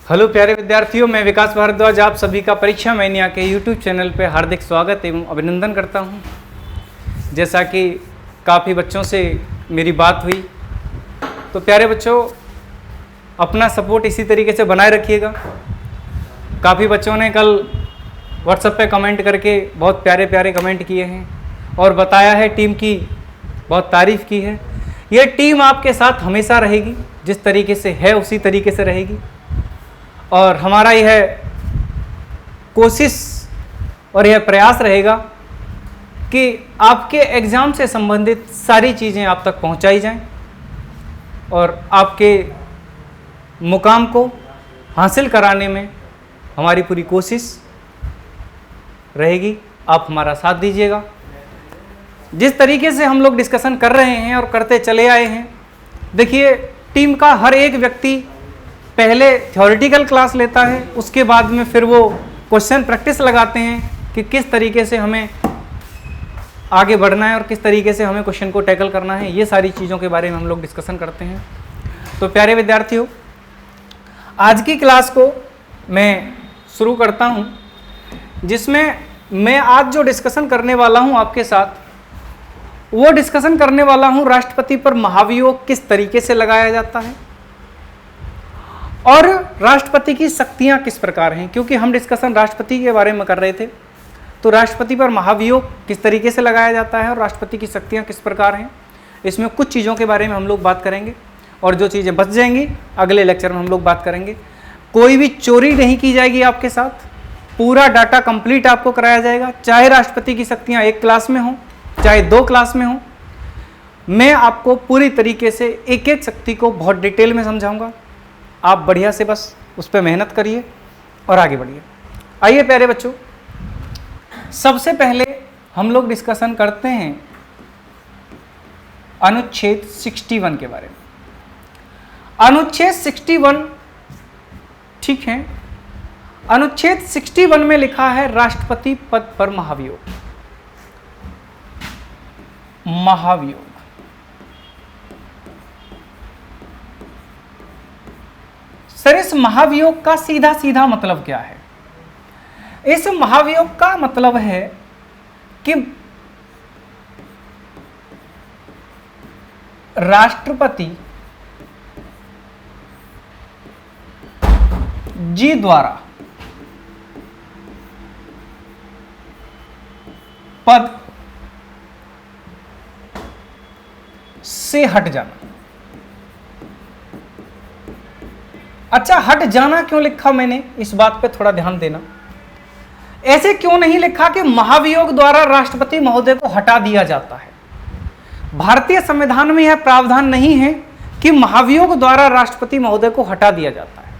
Hello प्यारे विद्यार्थियों, मैं विकास भारद्वाज आप सभी का परीक्षा मैनिया के यूट्यूब चैनल पे हार्दिक स्वागत एवं अभिनंदन करता हूं। जैसा कि काफ़ी बच्चों से मेरी बात हुई, तो प्यारे बच्चों अपना सपोर्ट इसी तरीके से बनाए रखिएगा। काफ़ी बच्चों ने कल व्हाट्सएप पे कमेंट करके बहुत प्यारे प्यारे कमेंट किए हैं और बताया है, टीम की बहुत तारीफ़ की है। ये टीम आपके साथ हमेशा रहेगी, जिस तरीके से है उसी तरीके से रहेगी। और हमारा यह कोशिश और यह प्रयास रहेगा कि आपके एग्ज़ाम से संबंधित सारी चीज़ें आप तक पहुंचाई जाएं और आपके मुकाम को हासिल कराने में हमारी पूरी कोशिश रहेगी। आप हमारा साथ दीजिएगा। जिस तरीके से हम लोग डिस्कशन कर रहे हैं और करते चले आए हैं, देखिए टीम का हर एक व्यक्ति पहले थ्योरेटिकल क्लास लेता है, उसके बाद में फिर वो क्वेश्चन प्रैक्टिस लगाते हैं कि किस तरीके से हमें आगे बढ़ना है और किस तरीके से हमें क्वेश्चन को टैकल करना है। ये सारी चीज़ों के बारे में हम लोग डिस्कशन करते हैं। तो प्यारे विद्यार्थियों, आज की क्लास को मैं शुरू करता हूँ, जिसमें मैं आज जो डिस्कशन करने वाला हूँ आपके साथ, वो डिस्कशन करने वाला हूँ राष्ट्रपति पर महाभियोग किस तरीके से लगाया जाता है और राष्ट्रपति की शक्तियां किस प्रकार हैं। क्योंकि हम डिस्कशन राष्ट्रपति के बारे में कर रहे थे, तो राष्ट्रपति पर महाभियोग किस तरीके से लगाया जाता है और राष्ट्रपति की शक्तियां किस प्रकार हैं, इसमें कुछ चीज़ों के बारे में हम लोग बात करेंगे। और जो चीज़ें बच जाएंगी अगले लेक्चर में हम लोग बात करेंगे। कोई भी चोरी नहीं की जाएगी आपके साथ, पूरा डाटा कंप्लीट आपको कराया जाएगा। चाहे राष्ट्रपति की शक्तियाँ एक क्लास में हों, चाहे 2 क्लास में हों, मैं आपको पूरी तरीके से एक एक शक्ति को बहुत डिटेल में समझाऊँगा। आप बढ़िया से बस उस पर मेहनत करिए और आगे बढ़िए। आइए प्यारे बच्चों, सबसे पहले हम लोग डिस्कशन करते हैं अनुच्छेद 61 के बारे में। अनुच्छेद 61, ठीक है, अनुच्छेद 61 में लिखा है राष्ट्रपति पद पर महाभियोग। महाभियोग सर, इस महाभियोग का सीधा सीधा मतलब क्या है? इस महाभियोग का मतलब है कि राष्ट्रपति जी द्वारा पद से हट जाना। अच्छा, हट जाना क्यों लिखा मैंने, इस बात पे थोड़ा ध्यान देना। ऐसे क्यों नहीं लिखा कि महाभियोग द्वारा राष्ट्रपति महोदय को हटा दिया जाता है? भारतीय संविधान में यह प्रावधान नहीं है कि महाभियोग द्वारा राष्ट्रपति महोदय को हटा दिया जाता है।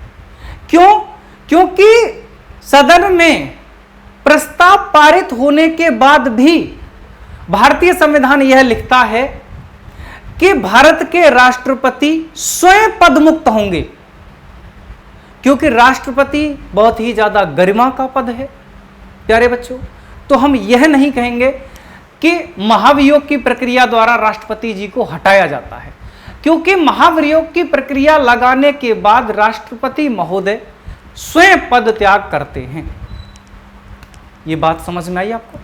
क्यों? क्योंकि सदन में प्रस्ताव पारित होने के बाद भी भारतीय संविधान यह लिखता है कि भारत के राष्ट्रपति स्वयं पदमुक्त होंगे, क्योंकि राष्ट्रपति बहुत ही ज्यादा गरिमा का पद है प्यारे बच्चों। तो हम यह नहीं कहेंगे कि महाभियोग की प्रक्रिया द्वारा राष्ट्रपति जी को हटाया जाता है, क्योंकि महाभियोग की प्रक्रिया लगाने के बाद राष्ट्रपति महोदय स्वयं पद त्याग करते हैं। ये बात समझ में आई आपको?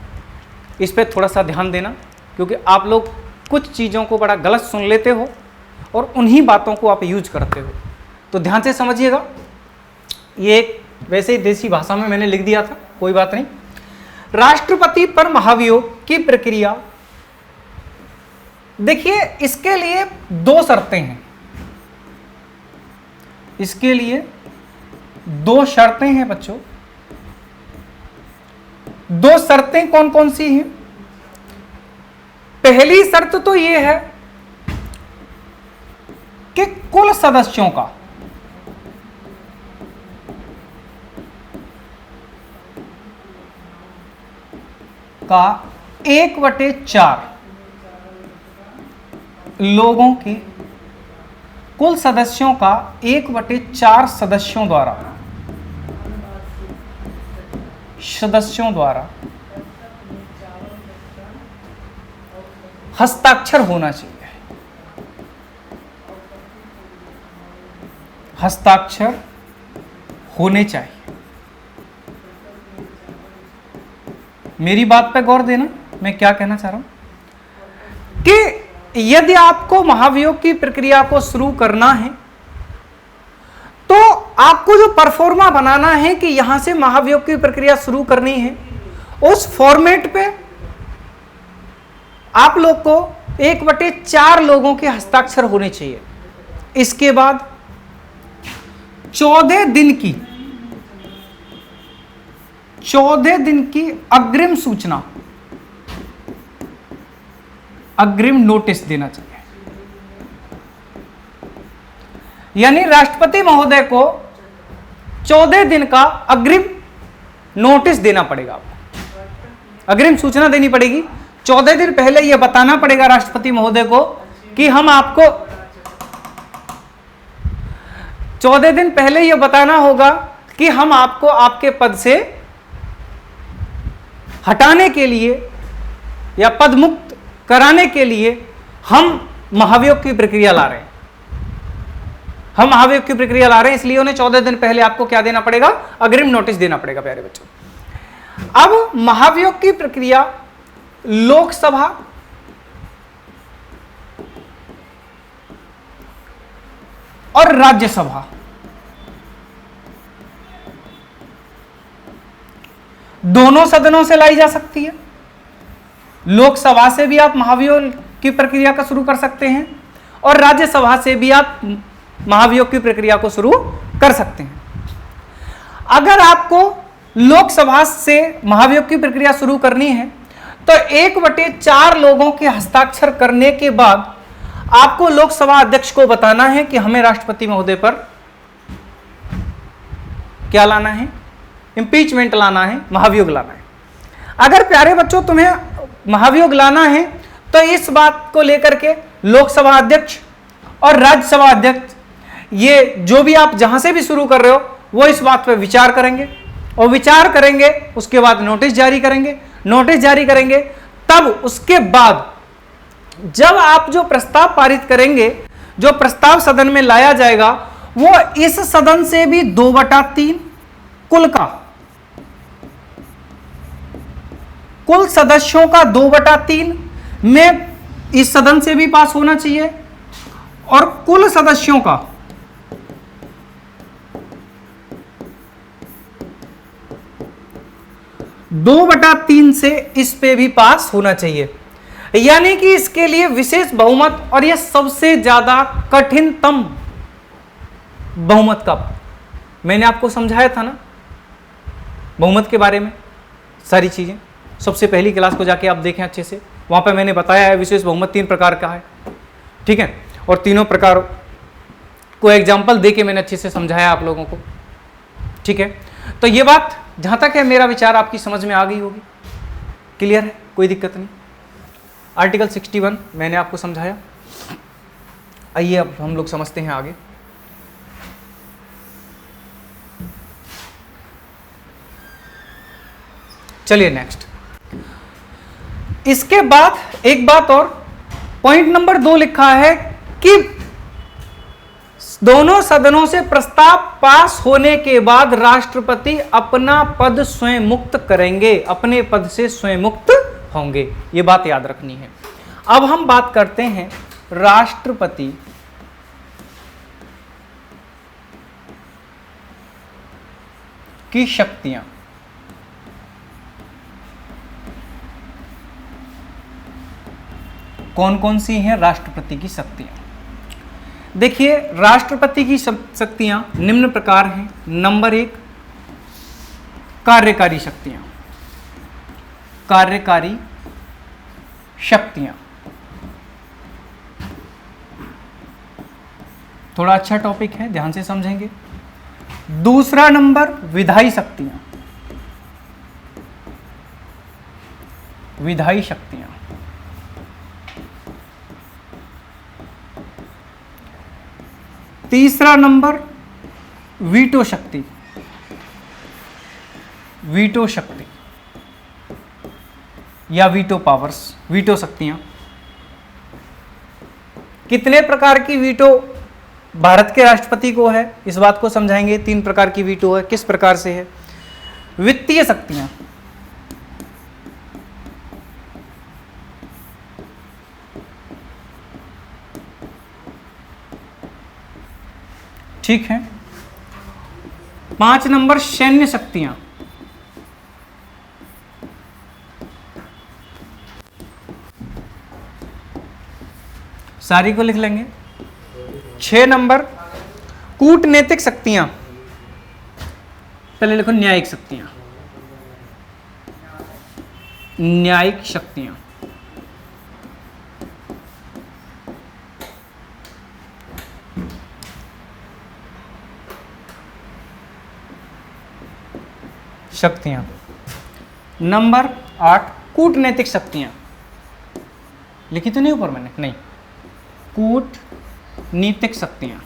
इस पर थोड़ा सा ध्यान देना, क्योंकि आप लोग कुछ चीज़ों को बड़ा गलत सुन लेते हो और उन्हीं बातों को आप यूज करते हो। तो ध्यान से समझिएगा। ये एक वैसे ही देसी भाषा में मैंने लिख दिया था, कोई बात नहीं। राष्ट्रपति पर महाभियोग की प्रक्रिया, देखिए इसके लिए 2 शर्तें हैं। इसके लिए 2 शर्तें हैं बच्चों। 2 शर्तें कौन कौन सी हैं? पहली शर्त तो यह है कि कुल सदस्यों का का 1/4 लोगों के, कुल सदस्यों का 1/4 सदस्यों द्वारा हस्ताक्षर होना चाहिए। हस्ताक्षर होने चाहिए। मेरी बात पे गौर देना, मैं क्या कहना चाह रहा हूं कि यदि आपको महाभियोग की प्रक्रिया को शुरू करना है तो आपको जो परफॉर्मा बनाना है कि यहां से महाभियोग की प्रक्रिया शुरू करनी है, उस फॉर्मेट पे आप लोग को 1/4 लोगों के हस्ताक्षर होने चाहिए। इसके बाद 14 दिन की अग्रिम सूचना, अग्रिम नोटिस देना चाहिए। यानी राष्ट्रपति महोदय को 14 दिन का अग्रिम नोटिस देना पड़ेगा, आपको अग्रिम सूचना देनी पड़ेगी। 14 दिन पहले यह बताना पड़ेगा राष्ट्रपति महोदय को कि हम आपको 14 दिन पहले यह बताना होगा कि हम आपको आपके पद से हटाने के लिए या पद मुक्त कराने के लिए हम महाभियोग की प्रक्रिया ला रहे हैं। हम महाभियोग की प्रक्रिया ला रहे हैं, इसलिए उन्हें 14 दिन पहले आपको क्या देना पड़ेगा? अग्रिम नोटिस देना पड़ेगा प्यारे बच्चों। अब महाभियोग की प्रक्रिया लोकसभा और राज्यसभा दोनों सदनों से लाई जा सकती है। लोकसभा से भी आप महाभियोग की प्रक्रिया का शुरू कर सकते हैं और राज्यसभा से भी आप महाभियोग की प्रक्रिया को शुरू कर सकते हैं। अगर आपको लोकसभा से महाभियोग की प्रक्रिया शुरू करनी है तो 1/4 लोगों के हस्ताक्षर करने के बाद आपको लोकसभा अध्यक्ष को बताना है कि हमें राष्ट्रपति महोदय पर क्या लाना है? इंपीचमेंट लाना है, महाभियोग लाना है। अगर प्यारे बच्चों तुम्हें महाभियोग लाना है तो इस बात को लेकर के लोकसभा अध्यक्ष और राज्यसभा अध्यक्ष, ये जो भी आप जहां से भी शुरू कर रहे हो, वो इस बात पर विचार करेंगे और विचार करेंगे, उसके बाद नोटिस जारी करेंगे। नोटिस जारी करेंगे तब उसके बाद जब आप जो प्रस्ताव पारित करेंगे, जो प्रस्ताव सदन में लाया जाएगा, वो इस सदन से भी 2/3 कुल सदस्यों का 2/3 में इस सदन से भी पास होना चाहिए और कुल सदस्यों का 2/3 से इस पे भी पास होना चाहिए। यानी कि इसके लिए विशेष बहुमत, और यह सबसे ज्यादा कठिनतम बहुमत का, मैंने आपको समझाया था ना बहुमत के बारे में सारी चीजें। सबसे पहली क्लास को जाके आप देखें अच्छे से, वहां पे मैंने बताया है विशेष बहुमत 3 प्रकार का है, ठीक है, और तीनों प्रकार को एग्जाम्पल दे के मैंने अच्छे से समझाया आप लोगों को, ठीक है। तो ये बात जहां तक है मेरा विचार आपकी समझ में आ गई होगी, क्लियर है, कोई दिक्कत नहीं। आर्टिकल 61 मैंने आपको समझाया। आइए अब हम लोग समझते हैं आगे। चलिए नेक्स्ट। इसके बाद एक बात और, पॉइंट नंबर 2 लिखा है कि दोनों सदनों से प्रस्ताव पास होने के बाद राष्ट्रपति अपना पद स्वयं मुक्त करेंगे, अपने पद से स्वयं मुक्त होंगे। ये बात याद रखनी है। अब हम बात करते हैं राष्ट्रपति की शक्तियां। कौन कौन सी हैं राष्ट्रपति की शक्तियां? देखिए, राष्ट्रपति की शक्तियां निम्न प्रकार हैं। नंबर 1, कार्यकारी शक्तियां। कार्यकारी शक्तियां थोड़ा अच्छा टॉपिक है, ध्यान से समझेंगे। दूसरा नंबर, विधायी शक्तियां। विधायी शक्तियां। तीसरा नंबर, वीटो शक्ति। वीटो शक्ति या वीटो पावर्स, वीटो शक्तियां। कितने प्रकार की वीटो भारत के राष्ट्रपति को है, इस बात को समझाएंगे। 3 प्रकार की वीटो है, किस प्रकार से है। वित्तीय शक्तियां, ठीक है। 5 नंबर सैन्य शक्तियां, सारी को लिख लेंगे। 6 नंबर कूटनीतिक शक्तियां, पहले लिखो न्यायिक शक्तियां, न्यायिक शक्तियां। शक्तियां। नंबर 8 कूटनीतिक शक्तियां, लिखी तो नहीं ऊपर मैंने, नहीं, कूटनीतिक शक्तियां।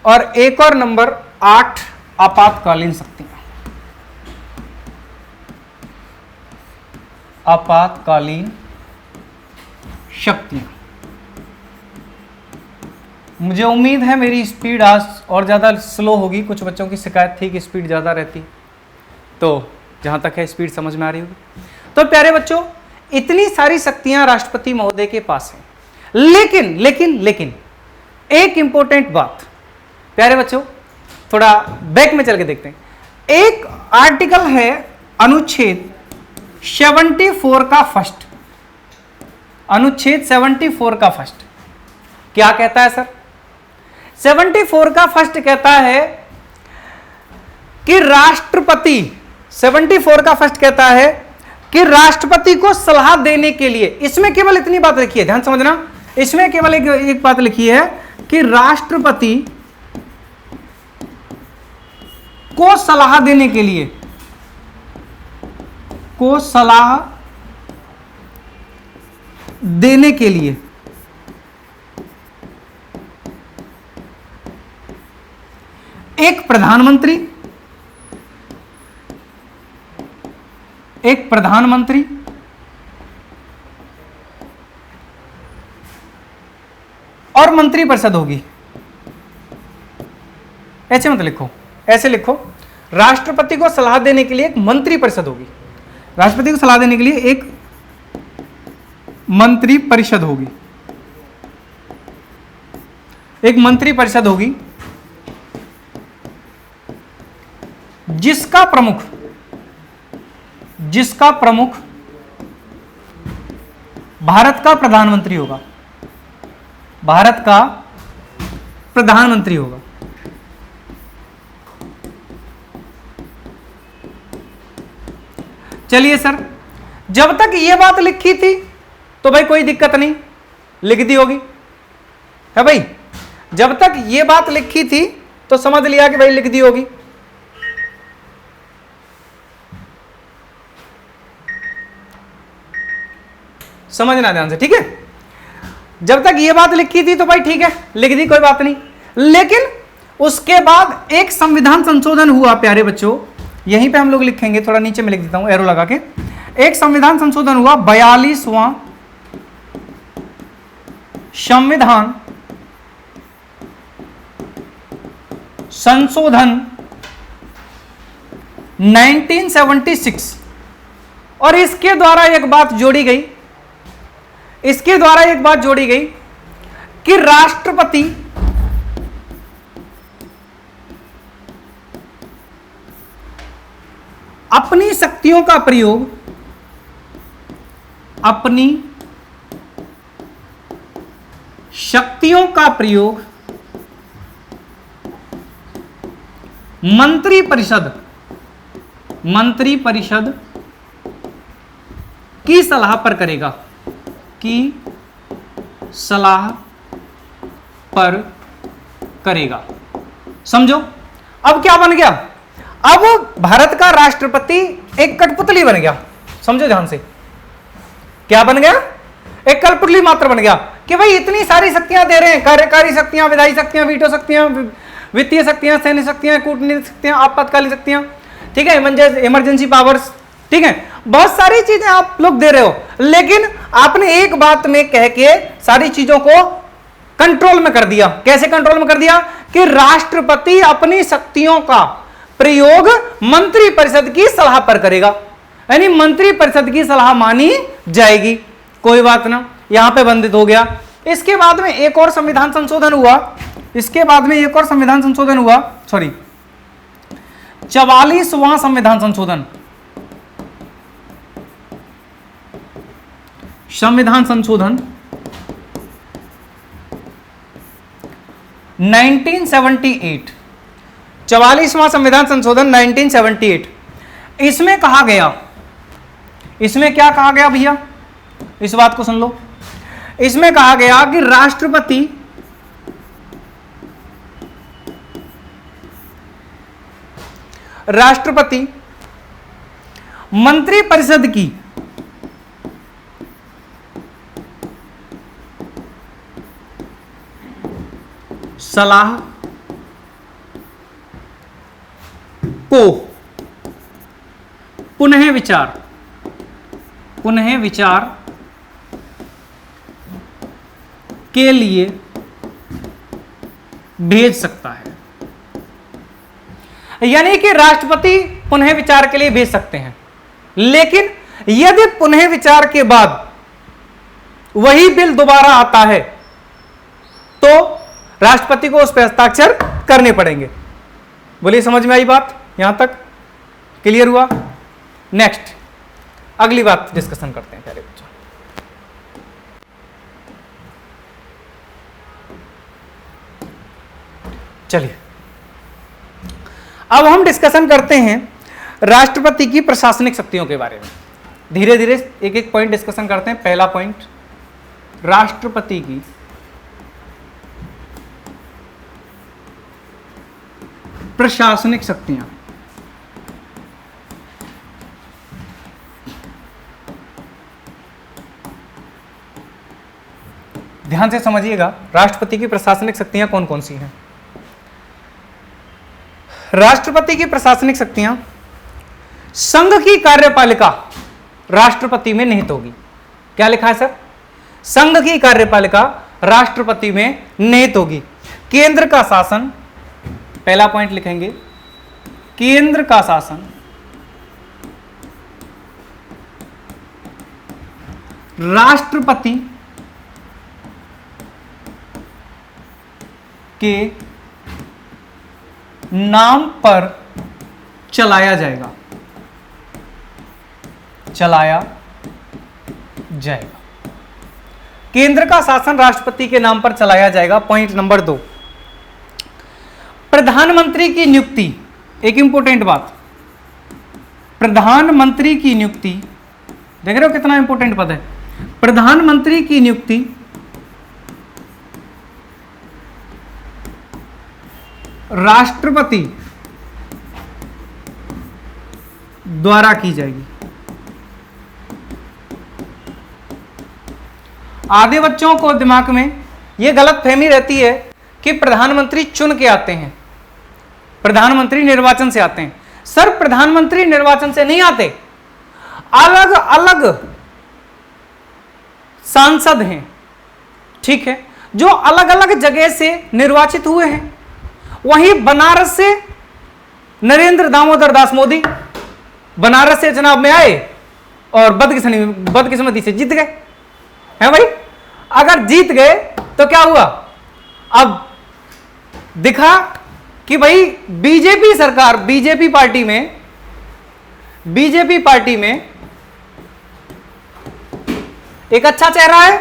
और एक और नंबर 8 आपातकालीन शक्तियां, आपातकालीन शक्तियां। मुझे उम्मीद है मेरी स्पीड आज और ज़्यादा स्लो होगी। कुछ बच्चों की शिकायत थी कि स्पीड ज़्यादा रहती, तो जहाँ तक है स्पीड समझ में आ रही होगी। तो प्यारे बच्चों, इतनी सारी शक्तियां राष्ट्रपति महोदय के पास हैं, लेकिन लेकिन लेकिन एक इंपॉर्टेंट बात, प्यारे बच्चों थोड़ा बैक में चल के देखते हैं। एक आर्टिकल है अनुच्छेद 74 का फर्स्ट, अनुच्छेद 74 का फर्स्ट क्या कहता है सर? 74 का फर्स्ट कहता है कि राष्ट्रपति, 74 का फर्स्ट कहता है कि राष्ट्रपति को सलाह देने के लिए, इसमें केवल इतनी बात लिखी है, ध्यान समझना, इसमें केवल एक बात लिखी है कि राष्ट्रपति को सलाह देने के लिए, को सलाह देने के लिए एक प्रधानमंत्री, एक प्रधानमंत्री और मंत्रिपरिषद होगी। ऐसे मत लिखो, ऐसे लिखो, राष्ट्रपति को सलाह देने के लिए एक मंत्रिपरिषद होगी, राष्ट्रपति को सलाह देने के लिए एक मंत्रिपरिषद होगी, एक मंत्रिपरिषद होगी जिसका प्रमुख, जिसका प्रमुख भारत का प्रधानमंत्री होगा, भारत का प्रधानमंत्री होगा। चलिए सर, जब तक ये बात लिखी थी तो भाई कोई दिक्कत नहीं, लिख दी होगी, है भाई। जब तक ये बात लिखी थी तो समझ लिया कि भाई लिख दी होगी। समझना ध्यान से, ठीक है। जब तक ये बात लिखी थी तो भाई ठीक है, लिख दी, कोई बात नहीं। लेकिन उसके बाद एक संविधान संशोधन हुआ प्यारे बच्चों, यहीं पे हम लोग लिखेंगे, थोड़ा नीचे में लिख देता हूं एरो लगा के। एक संविधान संशोधन हुआ, 42वां संविधान संशोधन 1976, और इसके द्वारा एक बात जोड़ी गई, इसके द्वारा एक बात जोड़ी गई कि राष्ट्रपति अपनी शक्तियों का प्रयोग, अपनी शक्तियों का प्रयोग मंत्रिपरिषद, मंत्रिपरिषद की सलाह पर करेगा, की सलाह पर करेगा। समझो अब क्या बन गया? अब भारत का राष्ट्रपति एक कठपुतली बन गया। समझो ध्यान से, क्या बन गया? एक कठपुतली मात्र बन गया कि भाई इतनी सारी शक्तियां दे रहे हैं, कार्यकारी शक्तियां, विधायी शक्तियां, वीटो शक्तियां, वित्तीय शक्तियां, सैन्य शक्तियां, कूटनीतिक शक्तियां, आपातकालीन शक्तियां, ठीक है, इमरजेंसी पावर्स, ठीक है, बहुत सारी चीजें आप लोग दे रहे हो, लेकिन आपने एक बात में कह के सारी चीजों को कंट्रोल में कर दिया। कैसे कंट्रोल में कर दिया? कि राष्ट्रपति अपनी शक्तियों का प्रयोग मंत्रिपरिषद की सलाह पर करेगा, यानी मंत्रिपरिषद की सलाह मानी जाएगी। कोई बात ना, यहां पे बंदित हो गया। इसके बाद में एक और संविधान संशोधन हुआ, 44वां संविधान संशोधन। संविधान संशोधन 1978, 44वां संविधान संशोधन 1978। इसमें कहा गया, इसमें क्या कहा गया भैया, इस बात को सुन लो। इसमें कहा गया कि राष्ट्रपति मंत्रिपरिषद की सलाह को पुनः विचार के लिए भेज सकता है। यानी कि राष्ट्रपति पुनः विचार के लिए भेज सकते हैं, लेकिन यदि पुनः विचार के बाद वही बिल दोबारा आता है तो राष्ट्रपति को उस पर हस्ताक्षर करने पड़ेंगे। बोलिए, समझ में आई बात? यहां तक क्लियर हुआ? नेक्स्ट अगली बात डिस्कशन करते हैं प्यारे बच्चों। चलिए अब हम डिस्कशन करते हैं राष्ट्रपति की प्रशासनिक शक्तियों के बारे में। धीरे धीरे एक एक पॉइंट डिस्कशन करते हैं। पहला पॉइंट, राष्ट्रपति की प्रशासनिक शक्तियां। ध्यान से समझिएगा, राष्ट्रपति की प्रशासनिक शक्तियां कौन कौन सी हैं। राष्ट्रपति की प्रशासनिक शक्तियां, संघ की कार्यपालिका राष्ट्रपति में निहित होगी। क्या लिखा है सर? संघ की कार्यपालिका राष्ट्रपति में निहित होगी। केंद्र का शासन, पहला पॉइंट लिखेंगे, केंद्र का शासन राष्ट्रपति के नाम पर चलाया जाएगा। केंद्र का शासन राष्ट्रपति के नाम पर चलाया जाएगा। पॉइंट नंबर 2, प्रधानमंत्री की नियुक्ति। एक इंपॉर्टेंट बात, प्रधानमंत्री की नियुक्ति, देख रहे हो कितना इंपॉर्टेंट पद है। प्रधानमंत्री की नियुक्ति राष्ट्रपति द्वारा की जाएगी। आधे बच्चों को दिमाग में यह गलतफहमी रहती है कि प्रधानमंत्री चुन के आते हैं, प्रधानमंत्री निर्वाचन से आते हैं। सर, प्रधानमंत्री निर्वाचन से नहीं आते, अलग अलग सांसद हैं, ठीक है, जो अलग अलग जगह से निर्वाचित हुए हैं। वहीं बनारस से नरेंद्र दामोदर दास मोदी बनारस से चुनाव में आए और बदकिस्मती से जीत गए हैं भाई। अगर जीत गए तो क्या हुआ? अब दिखा कि भाई बीजेपी सरकार, बीजेपी पार्टी में एक अच्छा चेहरा है।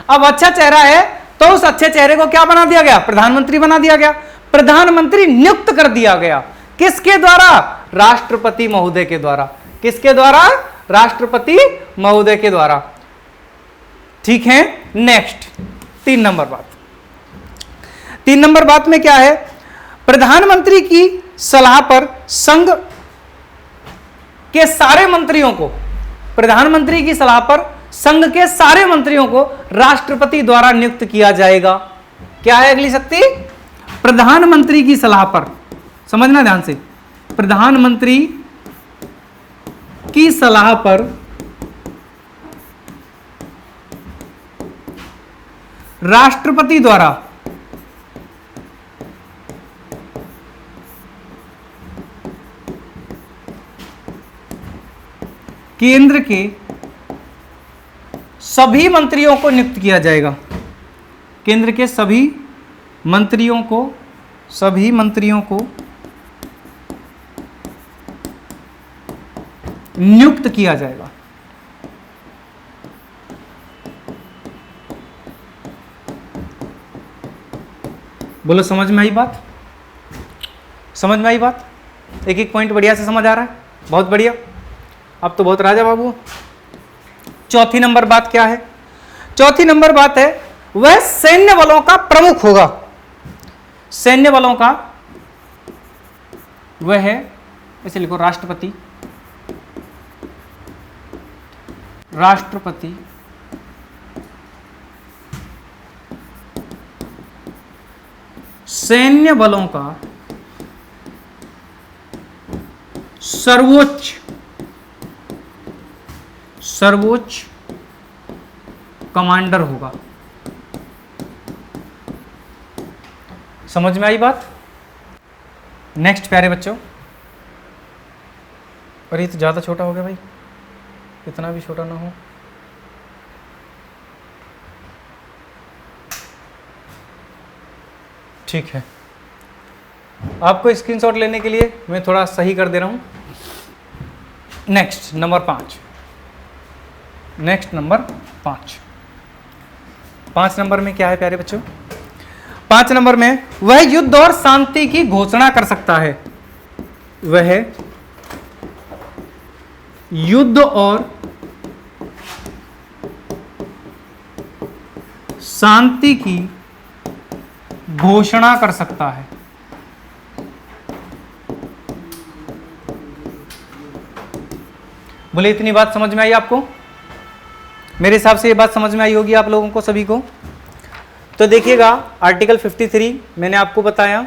अब अच्छा चेहरा है तो उस अच्छे चेहरे को क्या बना दिया गया? प्रधानमंत्री बना दिया गया। प्रधानमंत्री नियुक्त कर दिया गया। किसके द्वारा? राष्ट्रपति महोदय के द्वारा। किसके द्वारा? राष्ट्रपति महोदय के द्वारा। ठीक है, नेक्स्ट 3 नंबर बात। 3 नंबर बात में क्या है? प्रधानमंत्री की सलाह पर संघ के सारे मंत्रियों को, प्रधानमंत्री की सलाह पर संघ के सारे मंत्रियों को राष्ट्रपति द्वारा नियुक्त किया जाएगा। क्या है अगली शक्ति? प्रधानमंत्री की सलाह पर, समझना ध्यान से, प्रधानमंत्री की सलाह पर राष्ट्रपति द्वारा केंद्र के सभी मंत्रियों को नियुक्त किया जाएगा। केंद्र के सभी मंत्रियों को नियुक्त किया जाएगा। बोलो समझ में आई बात? समझ में आई बात? एक एक पॉइंट बढ़िया से समझ आ रहा है? बहुत बढ़िया, अब तो बहुत राजा बाबू। चौथी नंबर बात क्या है? चौथी नंबर बात है वह सैन्य बलों का प्रमुख होगा। सैन्य बलों का वह है, इसे लिखो राष्ट्रपति। राष्ट्रपति सैन्य बलों का सर्वोच्च कमांडर होगा। समझ में आई बात? नेक्स्ट प्यारे बच्चों, और ये तो ज्यादा छोटा हो गया भाई, इतना भी छोटा ना हो। ठीक है, आपको स्क्रीनशॉट लेने के लिए मैं थोड़ा सही कर दे रहा हूं। Next number 5। Next number 5। 5 number में क्या है प्यारे बच्चों? 5 नंबर में वह युद्ध और शांति की घोषणा कर सकता है। वह युद्ध और शांति की घोषणा कर सकता है। बोले इतनी बात समझ में आई आपको? मेरे हिसाब से ये बात समझ में आई होगी आप लोगों को सभी को। तो देखिएगा, आर्टिकल 53 मैंने आपको बताया।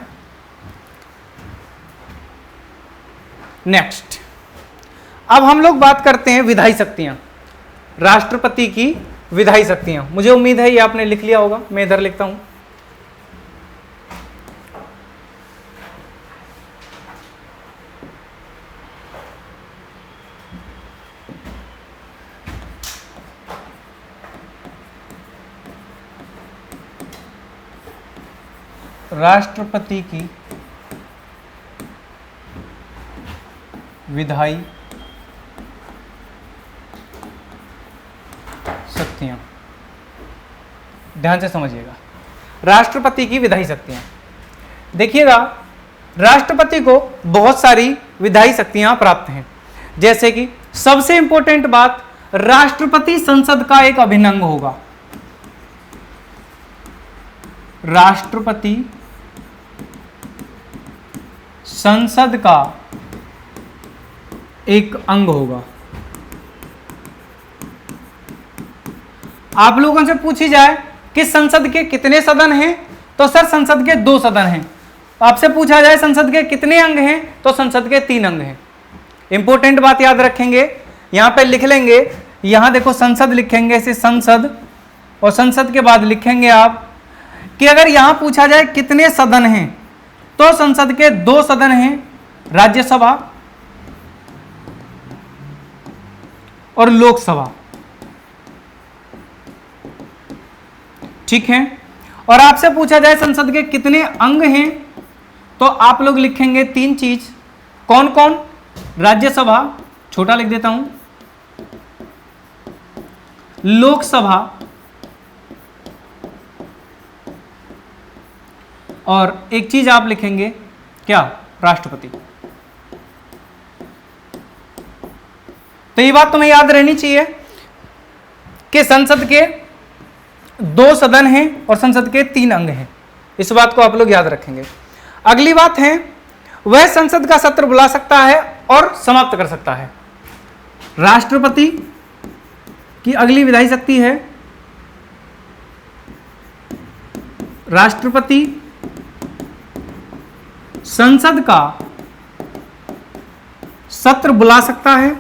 नेक्स्ट, अब हम लोग बात करते हैं विधायी शक्तियां, राष्ट्रपति की विधायी शक्तियां। मुझे उम्मीद है ये आपने लिख लिया होगा, मैं इधर लिखता हूं। राष्ट्रपति की विधायी शक्तियां, ध्यान से समझिएगा। राष्ट्रपति की विधायी शक्तियां, देखिएगा राष्ट्रपति को बहुत सारी विधायी शक्तियां प्राप्त हैं। जैसे कि सबसे इंपॉर्टेंट बात, राष्ट्रपति संसद का एक अभिन्न अंग होगा। राष्ट्रपति संसद का एक अंग होगा। आप लोगों से पूछी जाए कि संसद के कितने सदन हैं, तो सर संसद के 2 सदन हैं। आपसे पूछा जाए संसद के कितने अंग हैं, तो संसद के 3 अंग हैं। इंपॉर्टेंट बात याद रखेंगे, यहां पे लिख लेंगे, यहां देखो संसद लिखेंगे ऐसे संसद, और संसद के बाद लिखेंगे आप कि अगर यहां पूछा जाए कितने सदन हैं, तो संसद के 2 सदन हैं, राज्यसभा और लोकसभा। ठीक है, और आपसे पूछा जाए संसद के कितने अंग हैं, तो आप लोग लिखेंगे 3 चीज। कौन कौन? राज्यसभा, छोटा लिख देता हूं, लोकसभा और एक चीज आप लिखेंगे क्या? राष्ट्रपति। तो ये बात तुम्हें याद रहनी चाहिए कि संसद के 2 सदन हैं और संसद के 3 अंग हैं। इस बात को आप लोग याद रखेंगे। अगली बात है, वह संसद का सत्र बुला सकता है और समाप्त कर सकता है। राष्ट्रपति की अगली विधायी शक्ति है, राष्ट्रपति संसद का सत्र बुला सकता है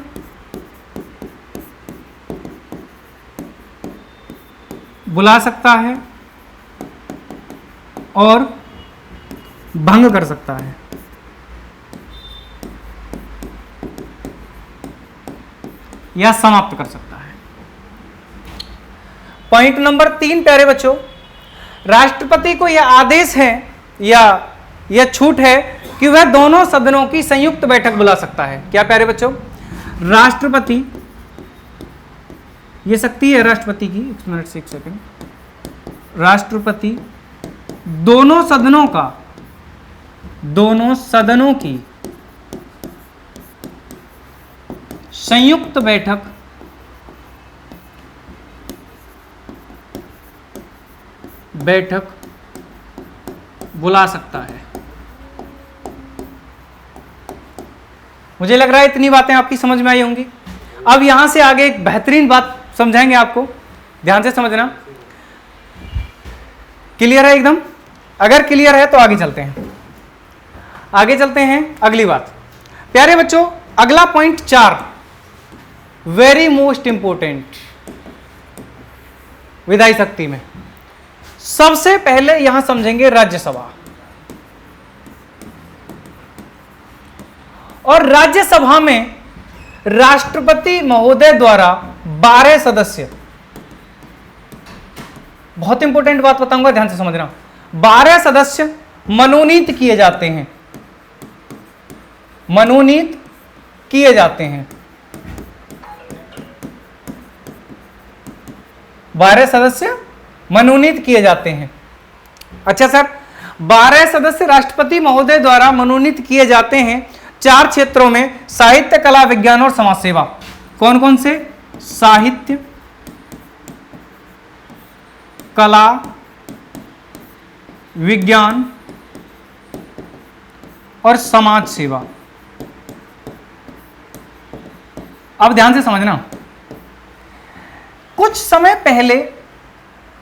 बुला सकता है और भंग कर सकता है। या समाप्त कर सकता है। पॉइंट नंबर 3 प्यारे बच्चों, राष्ट्रपति को यह आदेश है या यह छूट है कि वह दोनों सदनों की संयुक्त बैठक बुला सकता है। क्या प्यारे बच्चों, राष्ट्रपति, ये शक्ति है राष्ट्रपति की, एक मिनट से एक सेकंड, राष्ट्रपति दोनों सदनों की संयुक्त बैठक बुला सकता है। मुझे लग रहा है इतनी बातें आपकी समझ में आई होंगी। अब यहां से आगे एक बेहतरीन बात समझाएंगे आपको, ध्यान से समझना। क्लियर है एकदम? अगर क्लियर है तो आगे चलते हैं। अगली बात प्यारे बच्चों, अगला पॉइंट 4 वेरी मोस्ट इंपोर्टेंट विधायी शक्ति में। सबसे पहले यहां समझेंगे राज्यसभा। और राज्यसभा में राष्ट्रपति महोदय द्वारा 12 सदस्य, बहुत इंपॉर्टेंट बात बताऊंगा, ध्यान से समझना, 12 सदस्य मनोनीत किए जाते हैं। 12 सदस्य मनोनीत किए जाते हैं। अच्छा सर, 12 सदस्य राष्ट्रपति महोदय द्वारा मनोनीत किए जाते हैं 4 क्षेत्रों में, साहित्य, कला, विज्ञान और समाज सेवा। कौन कौन से? साहित्य, कला, विज्ञान और समाज सेवा। अब ध्यान से समझना, कुछ समय पहले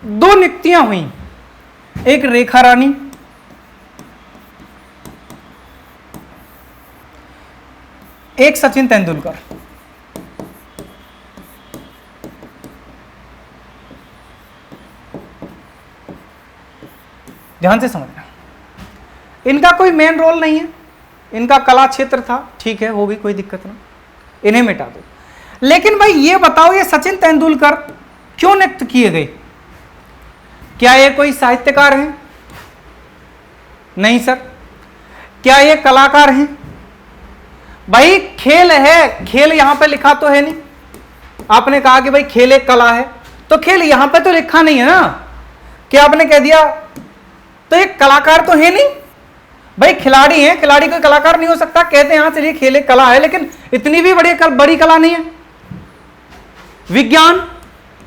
2 नियुक्तियां हुई, एक रेखा रानी, एक सचिन तेंदुलकर। ध्यान से समझना, इनका कोई मेन रोल नहीं है, इनका कला क्षेत्र था, ठीक है, होगी, कोई दिक्कत ना, इन्हें मिटा दो। लेकिन भाई ये बताओ, ये सचिन तेंदुलकर क्यों नियुक्त किए गए? क्या ये कोई साहित्यकार हैं? नहीं सर। क्या ये कलाकार हैं? भाई खेल है, खेल यहां पे लिखा तो है नहीं। आपने कहा कि भाई खेल एक कला है, तो खेल यहां पे तो लिखा नहीं है ना, क्या आपने कह दिया तो एक कलाकार तो है नहीं। भाई खिलाड़ी है, खिलाड़ी कोई कलाकार नहीं हो सकता। कहते हैं हाँ चलिए खेल एक कला है, लेकिन इतनी भी बड़ी कला नहीं है।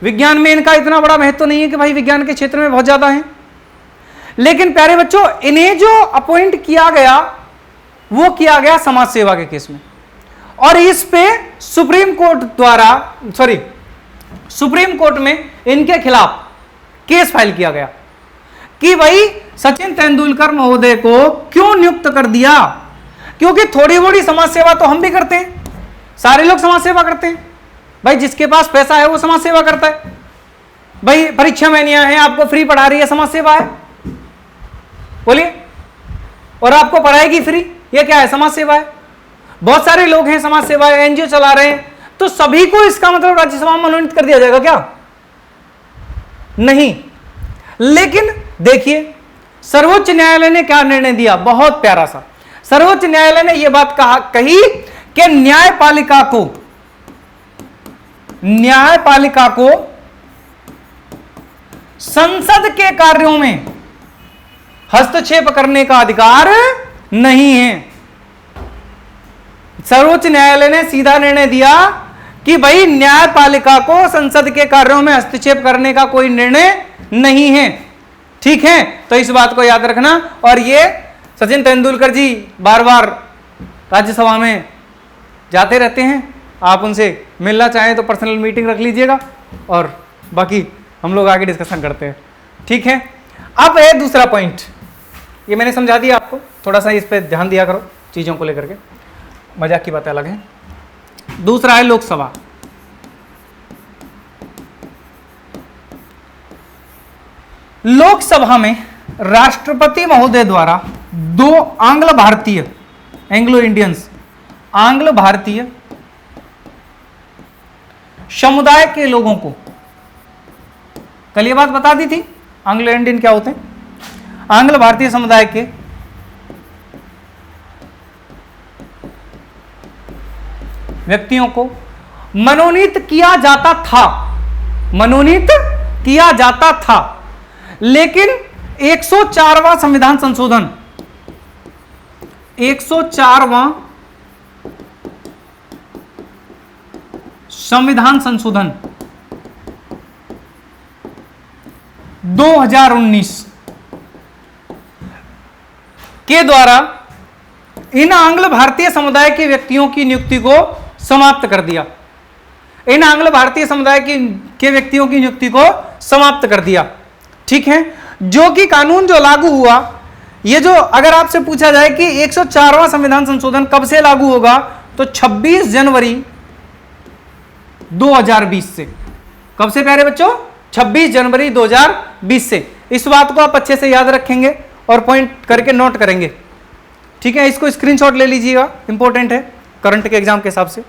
विज्ञान में इनका इतना बड़ा महत्व नहीं है कि भाई विज्ञान के क्षेत्र में बहुत ज्यादा है। लेकिन प्यारे बच्चों, इन्हें जो अपॉइंट किया गया वो किया गया समाज सेवा के केस में, और इस पे सुप्रीम कोर्ट में इनके खिलाफ केस फाइल किया गया कि भाई सचिन तेंदुलकर महोदय को क्यों नियुक्त कर दिया। क्योंकि थोड़ी बड़ी समाज सेवा तो हम भी करते हैं, सारे लोग समाज सेवा करते हैं। भाई जिसके पास पैसा है वो समाज सेवा करता है। भाई परीक्षा में नहीं आए हैं, आपको फ्री पढ़ा रही है, समाज सेवा है, बोलिए। और आपको पढ़ाएगी फ्री, ये क्या है? समाज सेवा है। बहुत सारे लोग हैं समाज सेवा, एनजीओ चला रहे हैं, तो सभी को इसका मतलब राज्यसभा में मनोनीत कर दिया जाएगा क्या? नहीं। लेकिन देखिए सर्वोच्च न्यायालय ने क्या निर्णय दिया, बहुत प्यारा सा। सर्वोच्च न्यायालय ने यह बात कही कि न्यायपालिका को संसद के कार्यों में हस्तक्षेप करने का अधिकार नहीं है। सर्वोच्च न्यायालय ने सीधा निर्णय दिया कि भाई न्यायपालिका को संसद के कार्यों में हस्तक्षेप करने का कोई निर्णय नहीं है। ठीक है, तो इस बात को याद रखना। और ये सचिन तेंदुलकर जी बार बार राज्यसभा में जाते रहते हैं, आप उनसे मिलना चाहें तो पर्सनल मीटिंग रख लीजिएगा, और बाकी हम लोग आगे डिस्कशन करते हैं। ठीक है, अब है दूसरा पॉइंट, ये मैंने समझा दिया आपको, थोड़ा सा इस पे ध्यान दिया करो चीज़ों को लेकर के, मजाक की बातें अलग हैं। दूसरा है लोकसभा। लोकसभा में राष्ट्रपति महोदय द्वारा दो आंग्ल भारतीय, एंग्लो इंडियंस, आंग्ल भारतीय समुदाय के लोगों को, कल ये बात बता दी थी आंग्लो इंडियन क्या होते हैं, आंग्ल भारतीय समुदाय के व्यक्तियों को मनोनीत किया जाता था, मनोनीत किया जाता था, लेकिन 104वां संविधान संशोधन, 104वां संविधान संशोधन 2019 के द्वारा इन आंग्ल भारतीय समुदाय के व्यक्तियों की नियुक्ति को समाप्त कर दिया, इन आंग्ल भारतीय समुदाय के व्यक्तियों की नियुक्ति को समाप्त कर दिया। ठीक है, जो कि कानून जो लागू हुआ, ये जो अगर आपसे पूछा जाए कि 104वां संविधान संशोधन कब से लागू होगा, तो 26 जनवरी 2020 से। कब से प्यारे बच्चों? 26 जनवरी 2020 से। इस बात को आप अच्छे से याद रखेंगे और पॉइंट करके नोट करेंगे। ठीक है, इसको स्क्रीनशॉट ले लीजिएगा, इंपॉर्टेंट है करंट के एग्जाम के हिसाब से।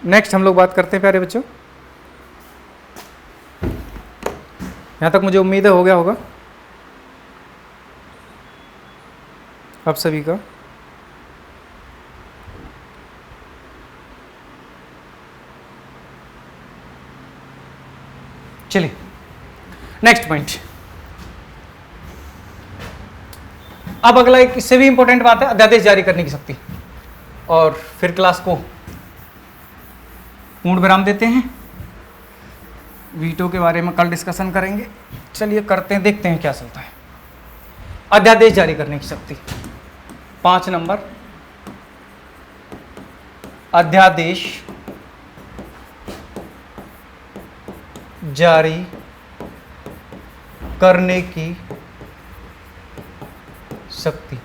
नेक्स्ट हम लोग बात करते हैं प्यारे बच्चों, यहां तक मुझे उम्मीद है हो गया होगा आप सभी का। चलिए नेक्स्ट पॉइंट। अब अगला एक इससे भी इंपॉर्टेंट बात है, अध्यादेश जारी करने की शक्ति, और फिर क्लास को पूर्ण विराम देते हैं। वीटो के बारे में कल डिस्कशन करेंगे। चलिए करते हैं, देखते हैं क्या चलता है। अध्यादेश जारी करने की शक्ति 5 नंबर, अध्यादेश जारी करने की शक्ति।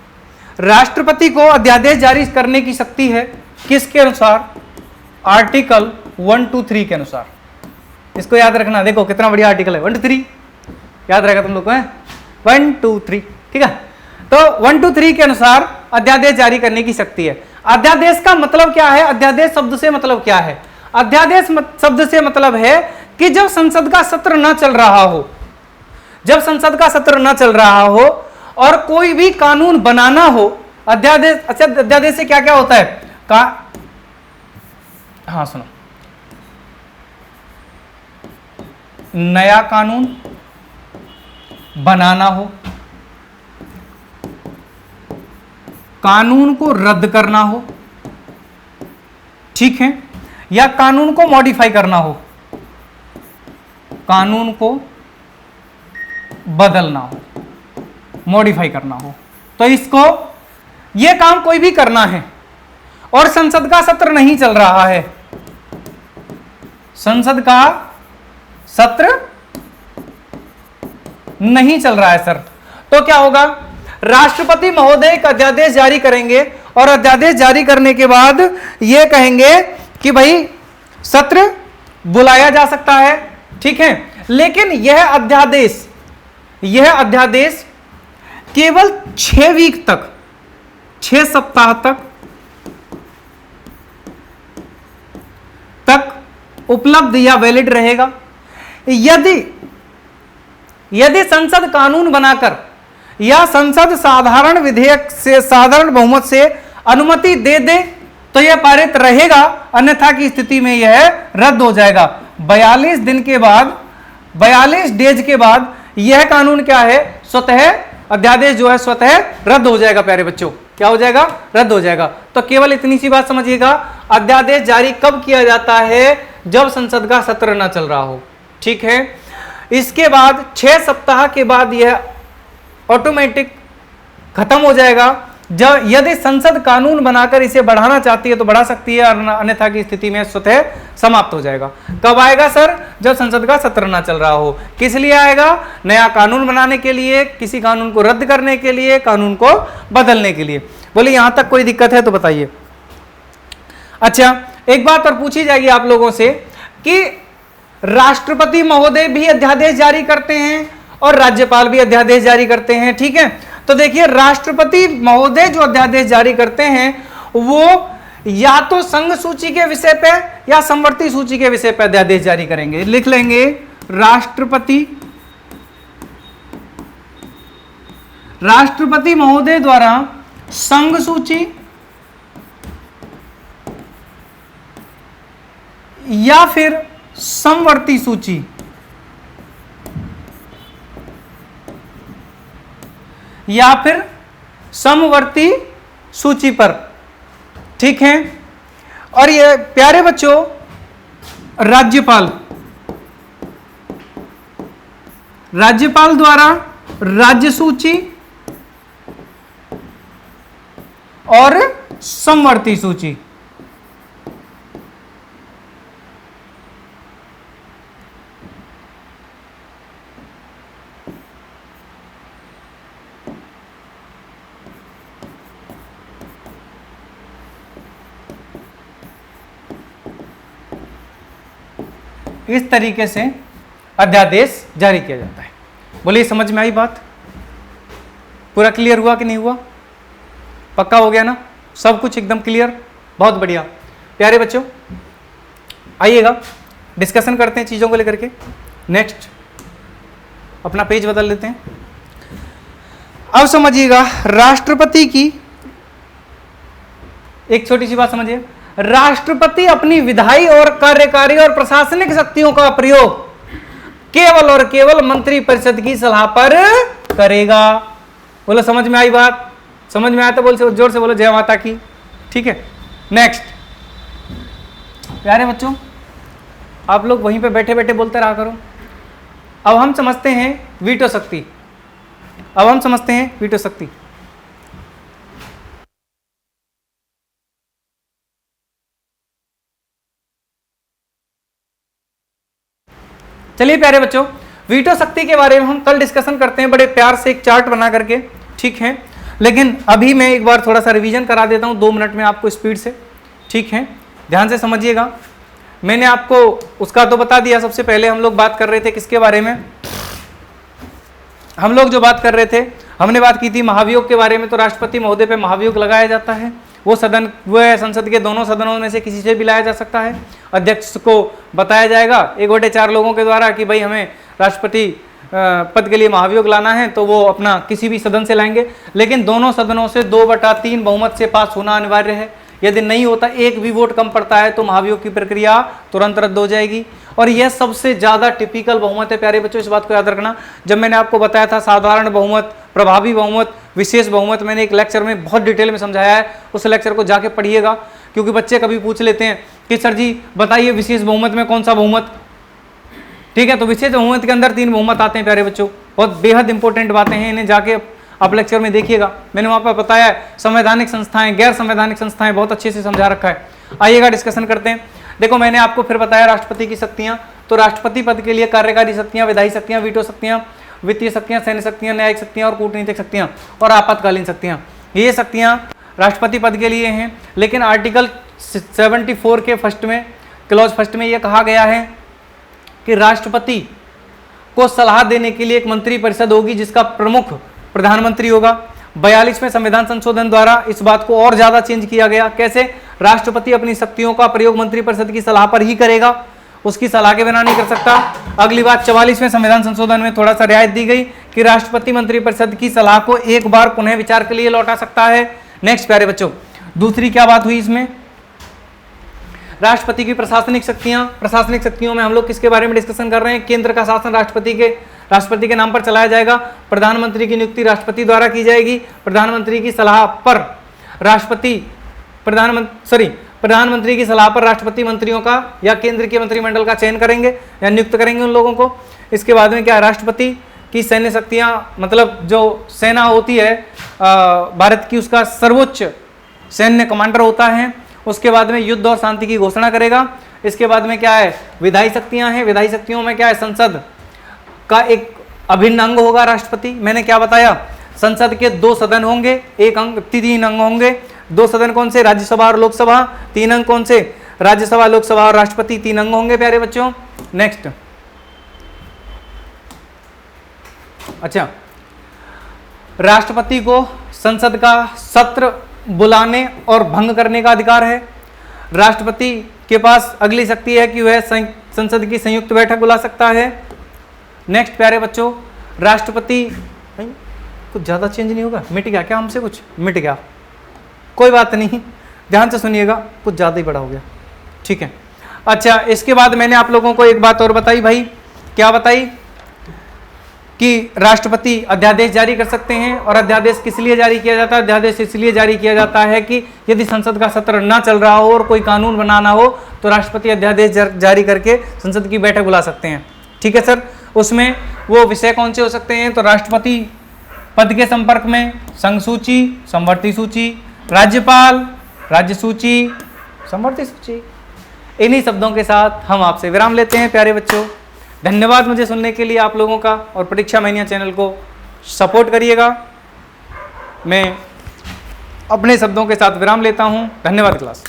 राष्ट्रपति को अध्यादेश जारी करने की शक्ति है किसके अनुसार? आर्टिकल 123 के अनुसार। इसको याद रखना, देखो कितना बढ़िया आर्टिकल है, 123 याद रहेगा तुम लोग को, 123, ठीक है। तो 123 के अनुसार अध्यादेश जारी करने की शक्ति है। अध्यादेश का मतलब क्या है? अध्यादेश शब्द से मतलब क्या है? अध्यादेश शब्द से मतलब है कि जब संसद का सत्र न चल रहा हो, जब संसद का सत्र न चल रहा हो और कोई भी कानून बनाना हो, अध्यादेश। अच्छा, अध्यादेश से क्या क्या होता है? हाँ सुनो, नया कानून बनाना हो, कानून को रद्द करना हो, ठीक है, या कानून को मॉडिफाई करना हो, कानून को बदलना हो, मॉडिफाई करना हो, तो इसको यह काम कोई भी करना है और संसद का सत्र नहीं चल रहा है, संसद का सत्र नहीं चल रहा है सर, तो क्या होगा? राष्ट्रपति महोदय एक अध्यादेश जारी करेंगे और अध्यादेश जारी करने के बाद यह कहेंगे कि भाई सत्र बुलाया जा सकता है, ठीक है। लेकिन यह अध्यादेश केवल 6 वीक तक, 6 सप्ताह तक उपलब्ध या वैलिड रहेगा। यदि संसद कानून बनाकर या संसद साधारण विधेयक से, साधारण बहुमत से अनुमति दे दे तो यह पारित रहेगा, अन्यथा की स्थिति में यह रद्द हो जाएगा। 42 दिन के बाद, 42 डेज के बाद यह कानून क्या है? स्वतः अध्यादेश जो है स्वतः रद्द हो जाएगा प्यारे बच्चों। क्या हो जाएगा? रद्द हो जाएगा। तो केवल इतनी सी बात समझिएगा, अध्यादेश जारी कब किया जाता है? जब संसद का सत्र ना चल रहा हो, ठीक है। इसके बाद 6 सप्ताह के बाद यह ऑटोमेटिक खत्म हो जाएगा जब यदि संसद कानून बनाकर इसे बढ़ाना चाहती है तो बढ़ा सकती है, अन्यथा की स्थिति में स्वतः समाप्त हो जाएगा। कब आएगा सर? जब संसद का सत्र ना चल रहा हो। किस लिए आएगा? नया कानून बनाने के लिए, किसी कानून को रद्द करने के लिए, कानून को बदलने के लिए। बोले यहां तक कोई दिक्कत है तो बताइए। अच्छा, एक बात और पूछी जाएगी आप लोगों से कि राष्ट्रपति महोदय भी अध्यादेश जारी करते हैं और राज्यपाल भी अध्यादेश जारी करते हैं, ठीक है। तो देखिए, राष्ट्रपति महोदय जो अध्यादेश जारी करते हैं वो या तो संघ सूची के विषय पे या समवर्ती सूची के विषय पे अध्यादेश जारी करेंगे। लिख लेंगे, राष्ट्रपति महोदय द्वारा संघ सूची या फिर समवर्ती सूची या फिर समवर्ती सूची पर, ठीक है। और ये प्यारे बच्चों, राज्यपाल द्वारा राज्य सूची और समवर्ती सूची, इस तरीके से अध्यादेश जारी किया जाता है। बोलिए, समझ में आई बात? पूरा क्लियर हुआ कि नहीं हुआ? पक्का हो गया ना? सब कुछ एकदम क्लियर? बहुत बढ़िया। प्यारे बच्चों, आइएगा डिस्कशन करते हैं चीजों को लेकर के। नेक्स्ट अपना पेज बदल लेते हैं। अब समझिएगा, राष्ट्रपति की एक छोटी सी बात समझिए। राष्ट्रपति अपनी विधायी और कार्यकारी और प्रशासनिक शक्तियों का प्रयोग केवल और केवल मंत्री परिषद की सलाह पर करेगा। बोलो, समझ में आई बात? समझ में आया तो बोल जोर से बोलो जय माता की, ठीक है। नेक्स्ट, प्यारे बच्चों, आप लोग वहीं पे बैठे बैठे बोलते रहा करो। अब हम समझते हैं वीटो शक्ति। चलिए प्यारे बच्चों, वीटो शक्ति के बारे में हम कल डिस्कशन करते हैं बड़े प्यार से एक चार्ट बना करके, ठीक है। लेकिन अभी मैं एक बार थोड़ा सा रिवीजन करा देता हूं 2 मिनट में आपको स्पीड से, ठीक है। ध्यान से समझिएगा। मैंने आपको उसका तो बता दिया। सबसे पहले हम लोग बात कर रहे थे किसके बारे में? हम लोग जो बात कर रहे थे, हमने बात की थी महाभियोग के बारे में। तो राष्ट्रपति महोदय पे महाभियोग लगाया जाता है। वो संसद के दोनों सदनों में से किसी से भी लाया जा सकता है। अध्यक्ष को बताया जाएगा 1/4 लोगों के द्वारा कि भाई हमें राष्ट्रपति पद के लिए महाभियोग लाना है, तो वो अपना किसी भी सदन से लाएंगे। लेकिन दोनों सदनों से 2/3 बहुमत से पास होना अनिवार्य है। यदि नहीं होता, एक भी वोट कम पड़ता है, तो महाभियोग की प्रक्रिया तुरंत रद्द हो जाएगी। और यह सबसे ज्यादा टिपिकल बहुमत है प्यारे बच्चों, इस बात को याद रखना। जब मैंने आपको बताया था साधारण बहुमत, प्रभावी बहुमत, विशेष बहुमत, मैंने एक लेक्चर में बहुत डिटेल में समझाया है। उस लेक्चर को जाके पढ़िएगा, क्योंकि बच्चे कभी पूछ लेते हैं कि सर जी बताइए विशेष बहुमत में कौन सा बहुमत, ठीक है। तो विशेष बहुमत के अंदर 3 बहुमत आते हैं प्यारे बच्चों। बहुत बेहद इंपॉर्टेंट बातें हैं, इन्हें जाके आप लेक्चर में देखिएगा। मैंने वहां पर बताया है संवैधानिक संस्थाएं, गैर संवैधानिक संस्थाएं, बहुत अच्छे से समझा रखा है। आइएगा डिस्कशन करते हैं। देखो, मैंने आपको फिर बताया राष्ट्रपति की शक्तियां। तो राष्ट्रपति पद के लिए कार्यकारी शक्तियां, विधायी शक्तियां, वीटो शक्तियां, वित्तीय शक्तियां, सैन्य शक्तियां, न्यायिक शक्तियां और कूटनीतिक शक्तियां और आपातकालीन शक्तियां, ये शक्तियां राष्ट्रपति पद के लिए हैं। लेकिन आर्टिकल 74 के फर्स्ट में, क्लॉज फर्स्ट में यह कहा गया है कि राष्ट्रपति को सलाह देने के लिए एक मंत्री परिषद होगी जिसका प्रमुख प्रधानमंत्री होगा। 42वें संविधान संशोधन द्वारा इस बात को और ज्यादा चेंज किया गया। कैसे? राष्ट्रपति अपनी शक्तियों का प्रयोग मंत्री परिषद की सलाह पर ही करेगा, उसकी सलाह के बिना नहीं कर सकता। अगली बात, 44वें संविधान संशोधन में थोड़ा सा रियायत दी गई कि राष्ट्रपति मंत्री परिषद की सलाह को एक बार पुनः विचार के लिए लौटा सकता है। नेक्स्ट प्यारे बच्चों, दूसरी क्या बात हुई इसमें? राष्ट्रपति की प्रशासनिक शक्तियां। प्रशासनिक शक्तियों में हम लोग किसके बारे में डिस्कशन कर रहे हैं? केंद्र का शासन राष्ट्रपति के नाम पर चलाया जाएगा। प्रधानमंत्री की नियुक्ति राष्ट्रपति द्वारा की जाएगी। प्रधानमंत्री की सलाह पर प्रधानमंत्री की सलाह पर राष्ट्रपति मंत्रियों का या केंद्र के मंत्रिमंडल का चयन करेंगे या नियुक्त करेंगे उन लोगों को। इसके बाद में क्या, राष्ट्रपति कि सैन्य शक्तियां, मतलब जो सेना होती है भारत की, उसका सर्वोच्च सैन्य कमांडर होता है। उसके बाद में युद्ध और शांति की घोषणा करेगा। इसके बाद में क्या है, विधायी शक्तियां हैं। विधायी शक्तियों में क्या है, संसद का एक अभिन्न अंग होगा राष्ट्रपति। मैंने क्या बताया, संसद के 2 सदन होंगे, 3 अंग होंगे। 2 सदन कौन से, राज्यसभा और लोकसभा। 3 अंग कौन से, राज्यसभा, लोकसभा और राष्ट्रपति। 3 अंग होंगे प्यारे बच्चों। नेक्स्ट, अच्छा, राष्ट्रपति को संसद का सत्र बुलाने और भंग करने का अधिकार है। राष्ट्रपति के पास अगली शक्ति है कि वह संसद की संयुक्त बैठक बुला सकता है। नेक्स्ट प्यारे बच्चों, राष्ट्रपति, कुछ ज़्यादा चेंज नहीं होगा, मिट गया क्या हमसे, कुछ मिट गया, कोई बात नहीं, ध्यान से सुनिएगा, कुछ ज़्यादा ही बड़ा हो गया, ठीक है। अच्छा, इसके बाद मैंने आप लोगों को एक बात और बताई भाई, क्या बताई कि राष्ट्रपति अध्यादेश जारी कर सकते हैं। और अध्यादेश किस लिए जारी किया जाता है, अध्यादेश इसलिए जारी किया जाता है कि यदि संसद का सत्र ना चल रहा हो और कोई कानून बनाना हो तो राष्ट्रपति अध्यादेश जारी करके संसद की बैठक बुला सकते हैं, ठीक है सर। उसमें वो विषय कौन से हो सकते हैं, तो राष्ट्रपति पद के संपर्क में संघ सूची, समवर्ती सूची, राज्यपाल, राज्य सूची, समवर्ती सूची। इन्हीं शब्दों के साथ हम आपसे विराम लेते हैं प्यारे बच्चों। धन्यवाद मुझे सुनने के लिए आप लोगों का, और परीक्षा मैनिया चैनल को सपोर्ट करिएगा। मैं अपने शब्दों के साथ विराम लेता हूं। धन्यवाद क्लास।